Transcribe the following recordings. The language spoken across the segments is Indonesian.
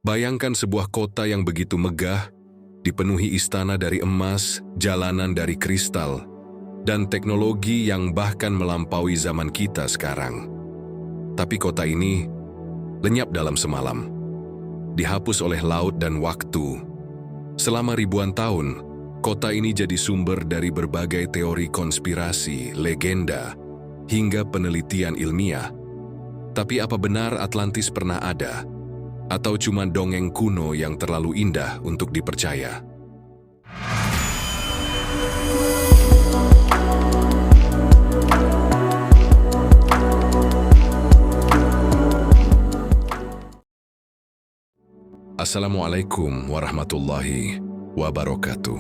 Bayangkan sebuah kota yang begitu megah, dipenuhi istana dari emas, jalanan dari kristal, dan teknologi yang bahkan melampaui zaman kita sekarang. Tapi kota ini lenyap dalam semalam, dihapus oleh laut dan waktu. Selama ribuan tahun, kota ini jadi sumber dari berbagai teori konspirasi, legenda, hingga penelitian ilmiah. Tapi apa benar Atlantis pernah ada? Atau cuma dongeng kuno yang terlalu indah untuk dipercaya? Assalamualaikum warahmatullahi wabarakatuh.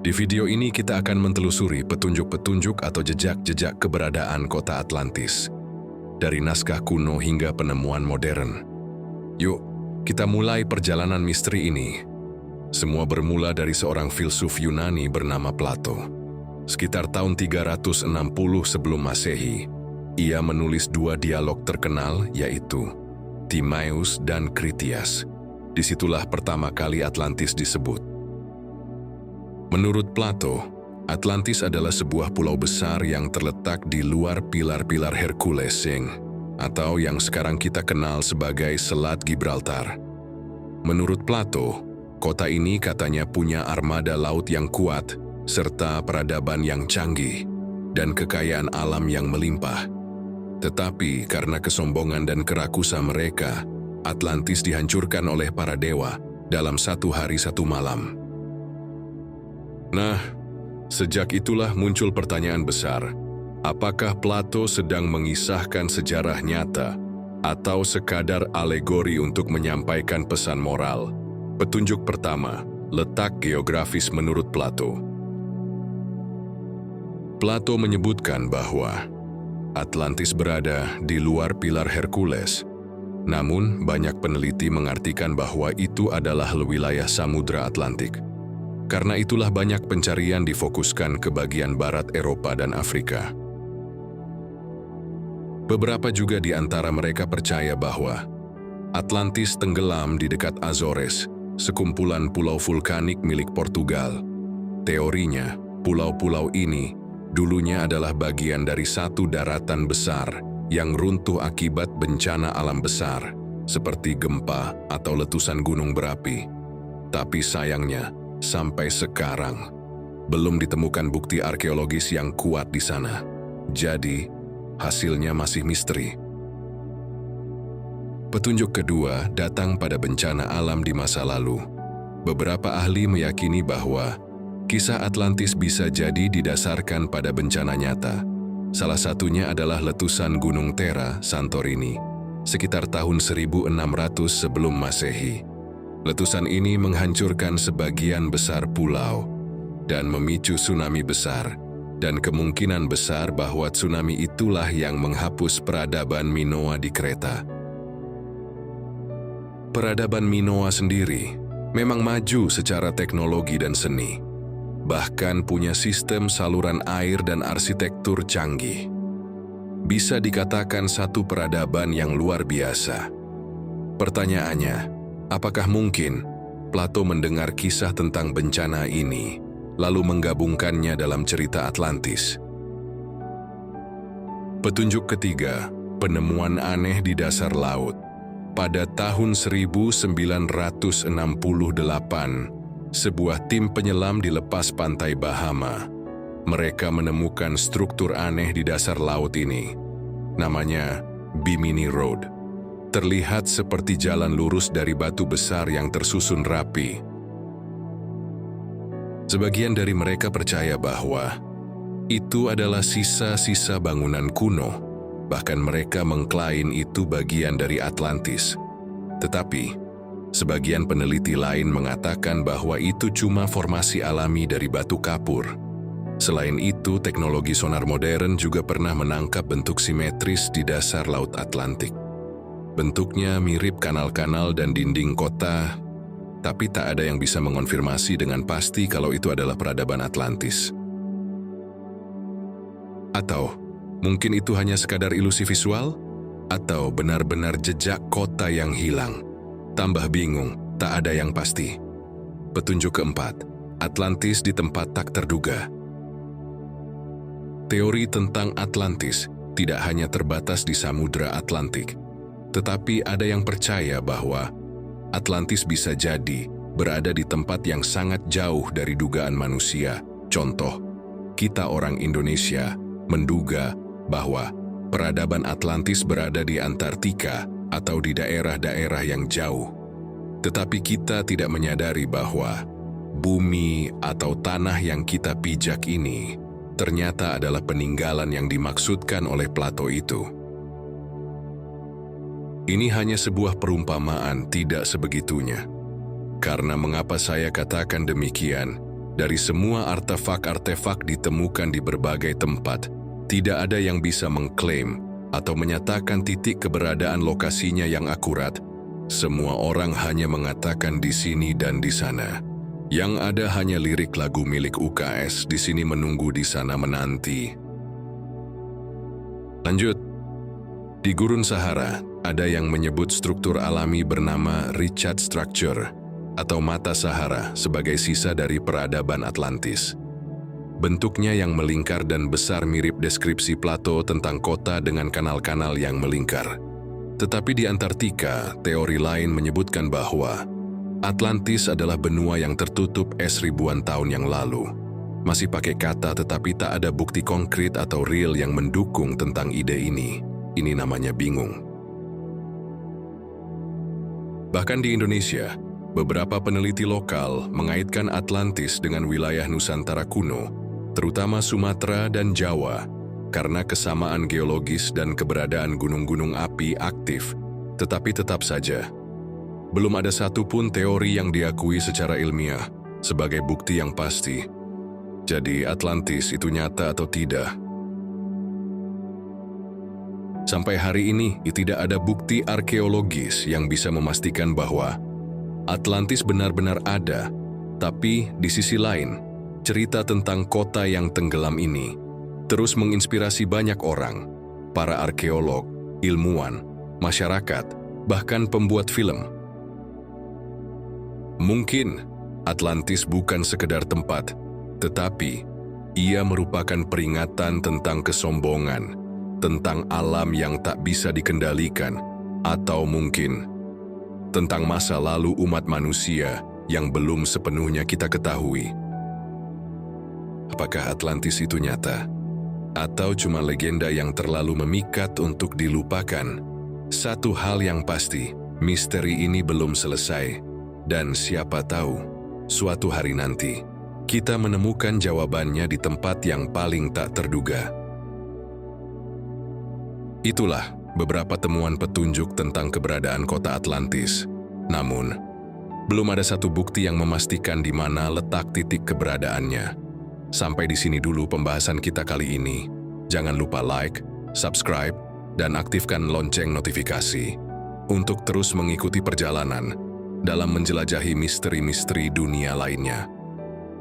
Di video ini kita akan mentelusuri petunjuk-petunjuk atau jejak-jejak keberadaan kota Atlantis, dari naskah kuno hingga penemuan modern. Yuk, kita mulai perjalanan misteri ini. Semua bermula dari seorang filsuf Yunani bernama Plato. Sekitar tahun 360 sebelum Masehi, ia menulis dua dialog terkenal, yaitu Timaeus dan Critias. Disitulah pertama kali Atlantis disebut. Menurut Plato, Atlantis adalah sebuah pulau besar yang terletak di luar pilar-pilar Hercules atau yang sekarang kita kenal sebagai Selat Gibraltar. Menurut Plato, kota ini katanya punya armada laut yang kuat, serta peradaban yang canggih, dan kekayaan alam yang melimpah. Tetapi karena kesombongan dan kerakusan mereka, Atlantis dihancurkan oleh para dewa dalam satu hari satu malam. Nah, sejak itulah muncul pertanyaan besar. Apakah Plato sedang mengisahkan sejarah nyata atau sekadar alegori untuk menyampaikan pesan moral? Petunjuk pertama, letak geografis menurut Plato. Plato menyebutkan bahwa Atlantis berada di luar pilar Hercules. Namun, banyak peneliti mengartikan bahwa itu adalah wilayah Samudra Atlantik. Karena itulah banyak pencarian difokuskan ke bagian barat Eropa dan Afrika. Beberapa juga di antara mereka percaya bahwa Atlantis tenggelam di dekat Azores, sekumpulan pulau vulkanik milik Portugal. Teorinya, pulau-pulau ini dulunya adalah bagian dari satu daratan besar yang runtuh akibat bencana alam besar, seperti gempa atau letusan gunung berapi. Tapi sayangnya, sampai sekarang, belum ditemukan bukti arkeologis yang kuat di sana. Jadi, hasilnya masih misteri. Petunjuk kedua datang pada bencana alam di masa lalu. Beberapa ahli meyakini bahwa kisah Atlantis bisa jadi didasarkan pada bencana nyata. Salah satunya adalah letusan Gunung Thera, Santorini, sekitar tahun 1600 sebelum Masehi. Letusan ini menghancurkan sebagian besar pulau dan memicu tsunami besar, dan kemungkinan besar bahwa tsunami itulah yang menghapus peradaban Minoa di Kreta. Peradaban Minoa sendiri memang maju secara teknologi dan seni, bahkan punya sistem saluran air dan arsitektur canggih. Bisa dikatakan satu peradaban yang luar biasa. Pertanyaannya, apakah mungkin Plato mendengar kisah tentang bencana ini, lalu menggabungkannya dalam cerita Atlantis? Petunjuk ketiga, penemuan aneh di dasar laut. Pada tahun 1968, sebuah tim penyelam dilepas pantai Bahama. Mereka menemukan struktur aneh di dasar laut ini. Namanya Bimini Road. Terlihat seperti jalan lurus dari batu besar yang tersusun rapi. Sebagian dari mereka percaya bahwa itu adalah sisa-sisa bangunan kuno, bahkan mereka mengklaim itu bagian dari Atlantis. Tetapi, sebagian peneliti lain mengatakan bahwa itu cuma formasi alami dari batu kapur. Selain itu, teknologi sonar modern juga pernah menangkap bentuk simetris di dasar Laut Atlantik. Bentuknya mirip kanal-kanal dan dinding kota, tapi tak ada yang bisa mengonfirmasi dengan pasti kalau itu adalah peradaban Atlantis. Atau mungkin itu hanya sekadar ilusi visual, atau benar-benar jejak kota yang hilang. tambah bingung, tak ada yang pasti. Petunjuk keempat, Atlantis di tempat tak terduga. Teori tentang Atlantis tidak hanya terbatas di Samudra Atlantik, tetapi ada yang percaya bahwa Atlantis bisa jadi berada di tempat yang sangat jauh dari dugaan manusia. Contoh, kita orang Indonesia menduga bahwa peradaban Atlantis berada di Antartika atau di daerah-daerah yang jauh. Tetapi kita tidak menyadari bahwa bumi atau tanah yang kita pijak ini ternyata adalah peninggalan yang dimaksudkan oleh Plato itu. Ini hanya sebuah perumpamaan, tidak sebegitunya. Karena mengapa saya katakan demikian, dari semua artefak-artefak ditemukan di berbagai tempat, tidak ada yang bisa mengklaim atau menyatakan titik keberadaan lokasinya yang akurat. Semua orang hanya mengatakan di sini dan di sana. Yang ada hanya lirik lagu milik UKS, di sini menunggu, di sana menanti. Lanjut. Di Gurun Sahara, ada yang menyebut struktur alami bernama Richat Structure atau mata Sahara sebagai sisa dari peradaban Atlantis. Bentuknya yang melingkar dan besar mirip deskripsi Plato tentang kota dengan kanal-kanal yang melingkar. Tetapi di Antartika, teori lain menyebutkan bahwa Atlantis adalah benua yang tertutup es ribuan tahun yang lalu. Masih pakai kata tetapi tak ada bukti konkret atau real yang mendukung tentang ide ini. Ini namanya bingung. Bahkan di Indonesia, beberapa peneliti lokal mengaitkan Atlantis dengan wilayah Nusantara kuno, terutama Sumatera dan Jawa, karena kesamaan geologis dan keberadaan gunung-gunung api aktif. Tetapi tetap saja, belum ada satupun teori yang diakui secara ilmiah sebagai bukti yang pasti. Jadi Atlantis itu nyata atau tidak? Sampai hari ini tidak ada bukti arkeologis yang bisa memastikan bahwa Atlantis benar-benar ada. Tapi di sisi lain, cerita tentang kota yang tenggelam ini terus menginspirasi banyak orang, para arkeolog, ilmuwan, masyarakat, bahkan pembuat film. Mungkin Atlantis bukan sekedar tempat, tetapi ia merupakan peringatan tentang kesombongan, tentang alam yang tak bisa dikendalikan, atau mungkin tentang masa lalu umat manusia yang belum sepenuhnya kita ketahui. Apakah Atlantis itu nyata? Atau cuma legenda yang terlalu memikat untuk dilupakan? Satu hal yang pasti, misteri ini belum selesai. Dan siapa tahu, suatu hari nanti, kita menemukan jawabannya di tempat yang paling tak terduga. Itulah beberapa temuan petunjuk tentang keberadaan kota Atlantis. Namun, belum ada satu bukti yang memastikan di mana letak titik keberadaannya. Sampai di sini dulu pembahasan kita kali ini. Jangan lupa like, subscribe, dan aktifkan lonceng notifikasi untuk terus mengikuti perjalanan dalam menjelajahi misteri-misteri dunia lainnya.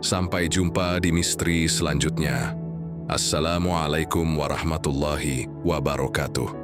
Sampai jumpa di misteri selanjutnya. Assalamualaikum warahmatullahi wabarakatuh.